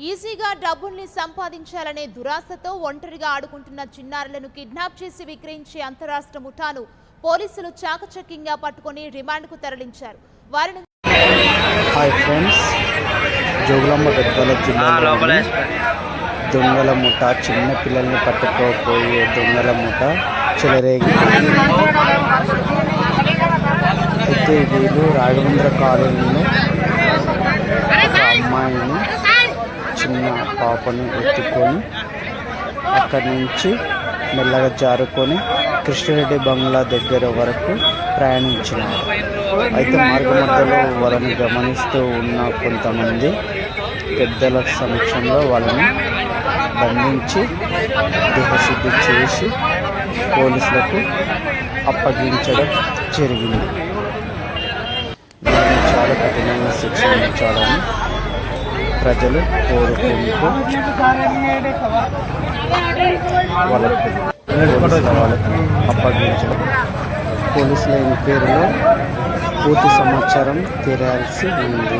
ఈజీగా డబ్బుల్ని సంపాదించాలనే దురాశతో ఒంటరిగా ఆడుకుంటున్న చిన్నారులను కిడ్నాప్ చేసి విక్రయించే అంతరాష్ట్ర ముఠాను పోలీసులు చాకచక్యంగా పట్టుకొని రిమాండ్కు తరలించారు. వారిని హాయ్ ఫ్రెండ్స్, జోగులాంబ గద్వాల జిల్లాలో దొంగల ముఠ చిన్న పిల్లల్ని పట్టుకోపోయే దొంగల ముఠ చెలరేగి అయితే వీళ్ళు రాఘవేంద్ర కాలనీలో ఒక అమ్మాయిని చిన్న పాపని ఎత్తుకొని అక్కడి నుంచి మెల్లగా జారుకొని కృష్ణారెడ్డి బంగ్లా దగ్గర వరకు ప్రయాణించినారు. అయితే మార్గమధ్యలో వాళ్ళని గమనిస్తూ ఉన్న కొంతమంది పెద్దల సమక్షంలో వాళ్ళని బంధించి దేహశుద్ధి చేసి పోలీసులకు అప్పగించడం జరిగింది. చాలా కఠినంగా శిక్షణ ఇచ్చాలని ప్రజలు కోరుకుంటూ వాళ్ళకి అప్పగించడం. పోలీసుల ఎంక్వైరీలో పూర్తి సమాచారం తెలియాల్సి ఉంది.